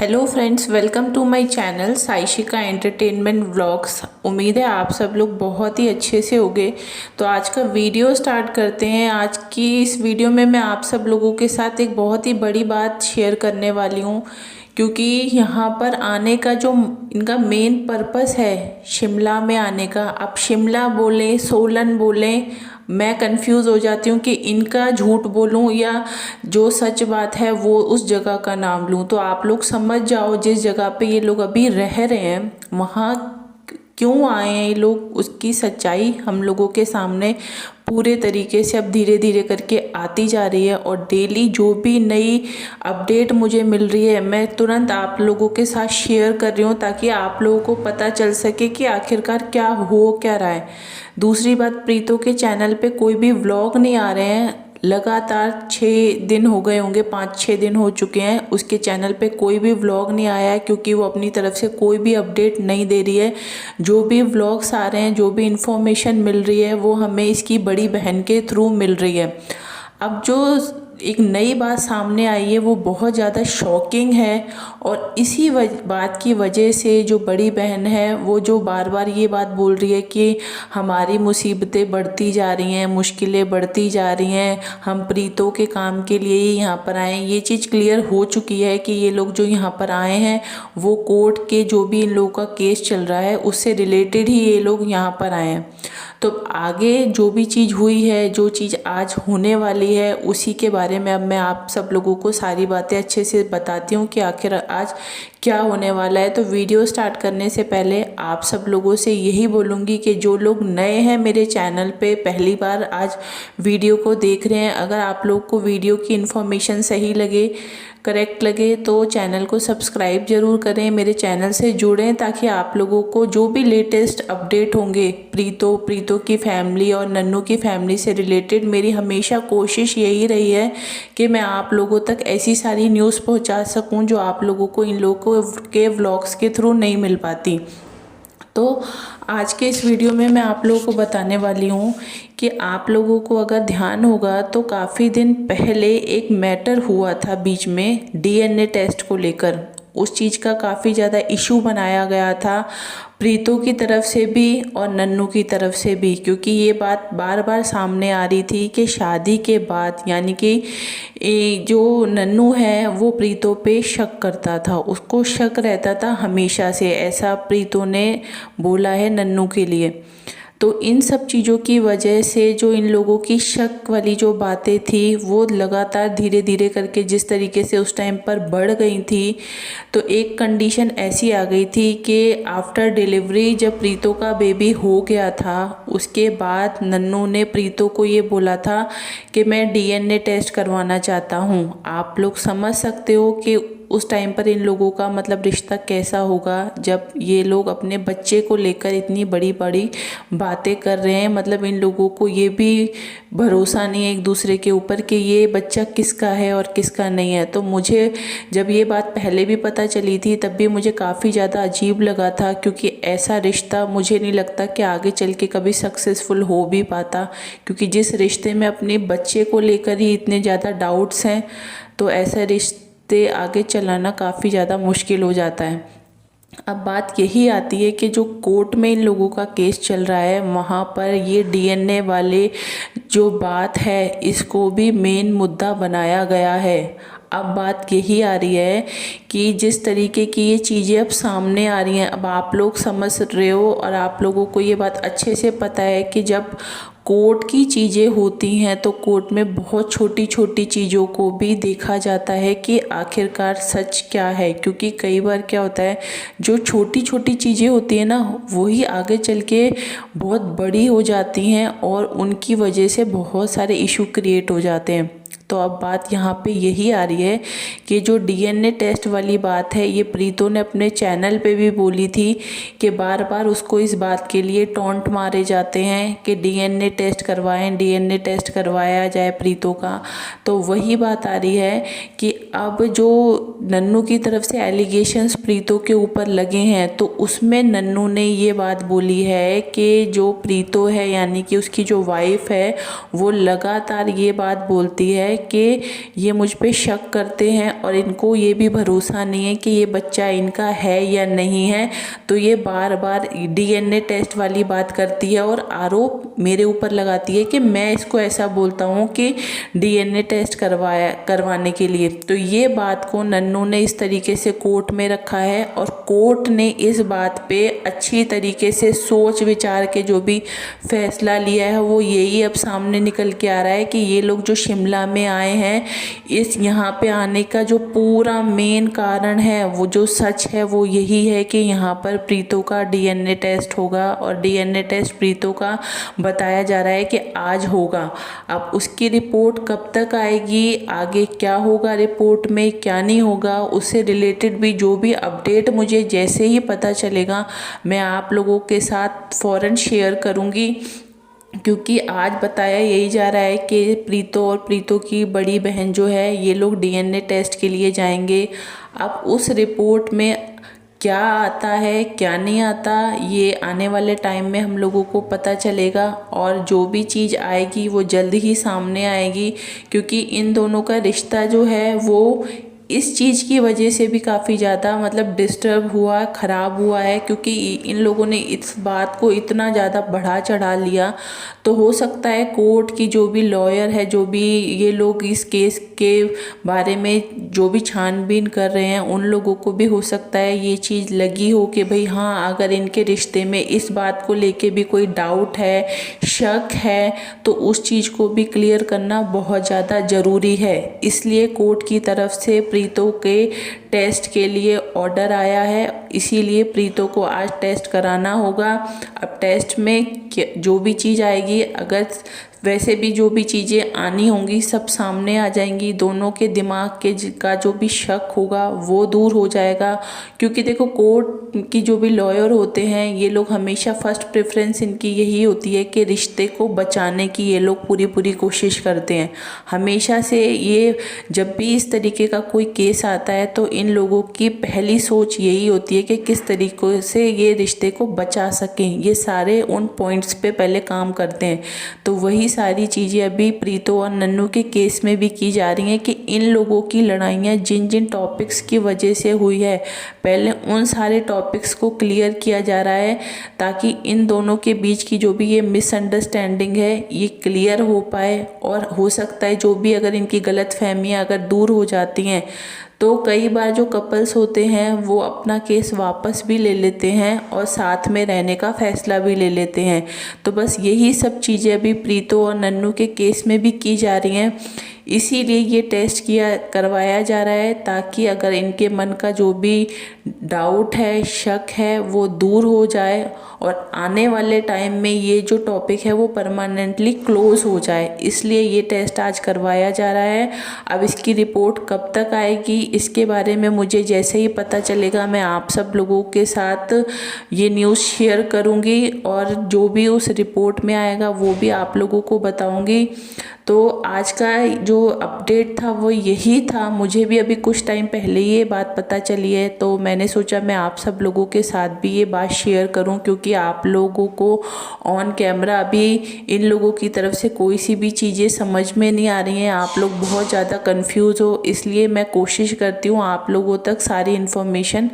Hello friends, welcome to my channel Saishika entertainment vlogs. उम्मीद है आप सब लोग बहुत ही अच्छे से होंगे। तो आज का वीडियो स्टार्ट करते हैं। आज की इस वीडियो में मैं आप सब लोगों के साथ एक बहुत ही बड़ी बात शेयर करने वाली हूँ, क्योंकि यहाँ पर आने का जो इनका मेन पर्पस है शिमला में आने का। अब शिमला बोलें सोलन बोलें, मैं कंफ्यूज हो जाती हूँ कि इनका झूठ बोलूँ या जो सच बात है वो उस जगह का नाम लूँ। तो आप लोग समझ जाओ जिस जगह पे ये लोग अभी रह रहे हैं वहाँ क्यों आए हैं ये लोग, उसकी सच्चाई हम लोगों के सामने पूरे तरीके से अब धीरे धीरे करके आती जा रही है। और डेली जो भी नई अपडेट मुझे मिल रही है मैं तुरंत आप लोगों के साथ शेयर कर रही हूँ, ताकि आप लोगों को पता चल सके कि आखिरकार क्या हो क्या रहा है। दूसरी बात, प्रीतो के चैनल पे कोई भी व्लॉग नहीं आ रहे हैं। लगातार 6 दिन हो गए होंगे, 5-6 दिन हो चुके हैं उसके चैनल पे कोई भी व्लॉग नहीं आया है, क्योंकि वो अपनी तरफ से कोई भी अपडेट नहीं दे रही है। जो भी व्लॉग्स आ रहे हैं, जो भी इंफॉर्मेशन मिल रही है वो हमें इसकी बड़ी बहन के थ्रू मिल रही है। अब जो एक नई बात सामने आई है वो बहुत ज़्यादा शॉकिंग है, और इसी बात की वजह से जो बड़ी बहन है वो जो बार बार ये बात बोल रही है कि हमारी मुसीबतें बढ़ती जा रही हैं, मुश्किलें बढ़ती जा रही हैं, हम प्रीतों के काम के लिए ही यहाँ पर आए हैं। ये चीज़ क्लियर हो चुकी है कि ये लोग जो यहाँ पर आए हैं वो कोर्ट के जो भी इन लोगों का केस चल रहा है उससे रिलेटेड ही ये लोग यहाँ पर आए हैं। तो आगे जो भी चीज़ हुई है, जो चीज़ आज होने वाली है, उसी के बारे में अब मैं आप सब लोगों को सारी बातें अच्छे से बताती हूँ कि आखिर आज क्या होने वाला है। तो वीडियो स्टार्ट करने से पहले आप सब लोगों से यही बोलूँगी कि जो लोग नए हैं मेरे चैनल पे, पहली बार आज वीडियो को देख रहे हैं, अगर आप लोग को वीडियो की इन्फॉर्मेशन सही लगे, करेक्ट लगे, तो चैनल को सब्सक्राइब ज़रूर करें, मेरे चैनल से जुड़ें, ताकि आप लोगों को जो भी लेटेस्ट अपडेट होंगे प्रीतो की फैमिली और नन्नू की फैमिली से रिलेटेड, मेरी हमेशा कोशिश यही रही है कि मैं आप लोगों तक ऐसी सारी न्यूज़ पहुंचा सकूं जो आप लोगों को इन लोगों के व्लॉग्स के थ्रू नहीं मिल पाती। तो आज के इस वीडियो में मैं आप लोगों को बताने वाली हूँ कि आप लोगों को अगर ध्यान होगा तो काफ़ी दिन पहले एक मैटर हुआ था बीच में डीएनए टेस्ट को लेकर। उस चीज़ का काफ़ी ज़्यादा इशू बनाया गया था प्रीतो की तरफ से भी और नन्नू की तरफ से भी, क्योंकि ये बात बार बार सामने आ रही थी कि शादी के बाद, यानी कि जो नन्नू है वो प्रीतो पे शक करता था, उसको शक रहता था हमेशा से, ऐसा प्रीतो ने बोला है नन्नू के लिए। तो इन सब चीज़ों की वजह से जो इन लोगों की शक वाली जो बातें थी वो लगातार धीरे धीरे करके जिस तरीके से उस टाइम पर बढ़ गई थी, तो एक कंडीशन ऐसी आ गई थी कि आफ्टर डिलीवरी जब प्रीतो का बेबी हो गया था, उसके बाद नन्नू ने प्रीतो को ये बोला था कि मैं डीएनए टेस्ट करवाना चाहता हूँ। आप लोग समझ सकते हो कि उस टाइम पर इन लोगों का मतलब रिश्ता कैसा होगा जब ये लोग अपने बच्चे को लेकर इतनी बड़ी बड़ी बातें कर रहे हैं। मतलब इन लोगों को ये भी भरोसा नहीं है एक दूसरे के ऊपर कि ये बच्चा किसका है और किसका नहीं है। तो मुझे जब ये बात पहले भी पता चली थी तब भी मुझे काफ़ी ज़्यादा अजीब लगा था, क्योंकि ऐसा रिश्ता मुझे नहीं लगता कि आगे चल के कभी सक्सेसफुल हो भी पाता, क्योंकि जिस रिश्ते में अपने बच्चे को लेकर ही इतने ज़्यादा डाउट्स हैं, तो ऐसा रिश्ता आगे चलाना काफ़ी ज़्यादा मुश्किल हो जाता है। अब बात यही आती है कि जो कोर्ट में इन लोगों का केस चल रहा है वहाँ पर ये डीएनए वाले जो बात है इसको भी मेन मुद्दा बनाया गया है। अब बात यही आ रही है कि जिस तरीके की ये चीज़ें अब सामने आ रही हैं, अब आप लोग समझ रहे हो और आप लोगों को ये बात अच्छे से पता है कि जब कोर्ट की चीज़ें होती हैं तो कोर्ट में बहुत छोटी छोटी चीज़ों को भी देखा जाता है कि आखिरकार सच क्या है। क्योंकि कई बार क्या होता है, जो छोटी छोटी चीज़ें होती हैं ना वही आगे चल के बहुत बड़ी हो जाती हैं और उनकी वजह से बहुत सारे इशू क्रिएट हो जाते हैं। तो अब बात यहाँ पे यही आ रही है कि जो डीएनए टेस्ट वाली बात है ये प्रीतो ने अपने चैनल पे भी बोली थी कि बार बार उसको इस बात के लिए टॉन्ट मारे जाते हैं कि डीएनए टेस्ट करवाएं, डीएनए टेस्ट करवाया जाए प्रीतो का। तो वही बात आ रही है कि अब जो नन्नू की तरफ से एलिगेशंस प्रीतो के ऊपर लगे हैं तो उसमें नन्नू ने ये बात बोली है कि जो प्रीतो है यानी कि उसकी जो वाइफ है वो लगातार ये बात बोलती है कि ये मुझ पे शक करते हैं और इनको ये भी भरोसा नहीं है कि ये बच्चा इनका है या नहीं है, तो ये बार बार DNA टेस्ट वाली बात करती है और आरोप मेरे ऊपर लगाती है कि मैं इसको ऐसा बोलता हूँ कि DNA टेस्ट करवाने के लिए। तो ये बात को नन्नू ने इस तरीके से कोर्ट में रखा है और कोर्ट ने इस बात पे अच्छी तरीके से सोच विचार के जो भी फैसला लिया है वो यही अब सामने निकल के आ रहा है कि ये लोग जो शिमला में आए हैं, इस यहाँ पे आने का जो पूरा मेन कारण है, वो जो सच है वो यही है कि यहाँ पर प्रीतो का DNA टेस्ट होगा और DNA टेस्ट प्रीतो का बताया जा रहा है कि आज होगा। अब उसकी रिपोर्ट कब तक आएगी, आगे क्या होगा रिपोर्ट में क्या नहीं होगा, उससे रिलेटेड भी जो भी अपडेट मुझे जैसे ही पता चलेगा मैं आप लोगों के साथ फ़ौरन शेयर करूँगी। क्योंकि आज बताया यही जा रहा है कि प्रीतो और प्रीतो की बड़ी बहन जो है ये लोग DNA टेस्ट के लिए जाएंगे। अब उस रिपोर्ट में क्या आता है क्या नहीं आता ये आने वाले टाइम में हम लोगों को पता चलेगा और जो भी चीज़ आएगी वो जल्द ही सामने आएगी। क्योंकि इन दोनों का रिश्ता जो है वो इस चीज़ की वजह से भी काफ़ी ज़्यादा मतलब डिस्टर्ब हुआ, ख़राब हुआ है, क्योंकि इन लोगों ने इस बात को इतना ज़्यादा बढ़ा चढ़ा लिया। तो हो सकता है कोर्ट की जो भी लॉयर है, जो भी ये लोग इस केस के बारे में जो भी छानबीन कर रहे हैं, उन लोगों को भी हो सकता है ये चीज़ लगी हो कि भाई हाँ, अगर इनके रिश्ते में इस बात को लेके भी कोई डाउट है, शक है, तो उस चीज़ को भी क्लियर करना बहुत ज़्यादा ज़रूरी है। इसलिए कोर्ट की तरफ से प्रीतो के टेस्ट के लिए ऑर्डर आया है, इसीलिए प्रीतो को आज टेस्ट कराना होगा। अब टेस्ट में जो भी चीज़ आएगी, अगर वैसे भी जो भी चीज़ें आनी होंगी सब सामने आ जाएंगी, दोनों के दिमाग के का जो भी शक होगा वो दूर हो जाएगा। क्योंकि देखो कोर्ट की जो भी लॉयर होते हैं ये लोग हमेशा फर्स्ट प्रेफरेंस इनकी यही होती है कि रिश्ते को बचाने की ये लोग पूरी कोशिश करते हैं हमेशा से। ये जब भी इस तरीके का कोई केस आता है तो इन लोगों की पहली सोच यही होती है कि किस तरीके से ये रिश्ते को बचा सकें। ये सारे उन पॉइंट्स पे पहले काम करते हैं। तो वही सारी चीज़ें अभी प्रीतो और नन्नू के केस में भी की जा रही हैं कि इन लोगों की लड़ाइयाँ जिन जिन टॉपिक्स की वजह से हुई है, पहले उन सारे टॉपिक्स को क्लियर किया जा रहा है ताकि इन दोनों के बीच की जो भी ये मिसअंडरस्टैंडिंग है ये क्लियर हो पाए। और हो सकता है जो भी अगर इनकी गलतफहमियां अगर दूर हो जाती हैं तो कई बार जो कपल्स होते हैं वो अपना केस वापस भी ले लेते हैं और साथ में रहने का फैसला भी ले लेते हैं। तो बस यही सब चीज़ें अभी प्रीतो और नन्नू के केस में भी की जा रही हैं। इसीलिए ये टेस्ट करवाया जा रहा है ताकि अगर इनके मन का जो भी डाउट है, शक है, वो दूर हो जाए और आने वाले टाइम में ये जो टॉपिक है वो परमानेंटली क्लोज हो जाए। इसलिए ये टेस्ट आज करवाया जा रहा है। अब इसकी रिपोर्ट कब तक आएगी इसके बारे में मुझे जैसे ही पता चलेगा मैं आप सब लोगों के साथ ये न्यूज़ शेयर करूँगी और जो भी उस रिपोर्ट में आएगा वो भी आप लोगों को बताऊँगी। तो आज का जो अपडेट था वो यही था। मुझे भी अभी कुछ टाइम पहले ही ये बात पता चली है तो मैंने सोचा मैं आप सब लोगों के साथ भी ये बात शेयर करूं, क्योंकि आप लोगों को ऑन कैमरा अभी इन लोगों की तरफ से कोई सी भी चीज़ें समझ में नहीं आ रही हैं। आप लोग बहुत ज़्यादा कंफ्यूज हो, इसलिए मैं कोशिश करती हूँ आप लोगों तक सारी इन्फॉर्मेशन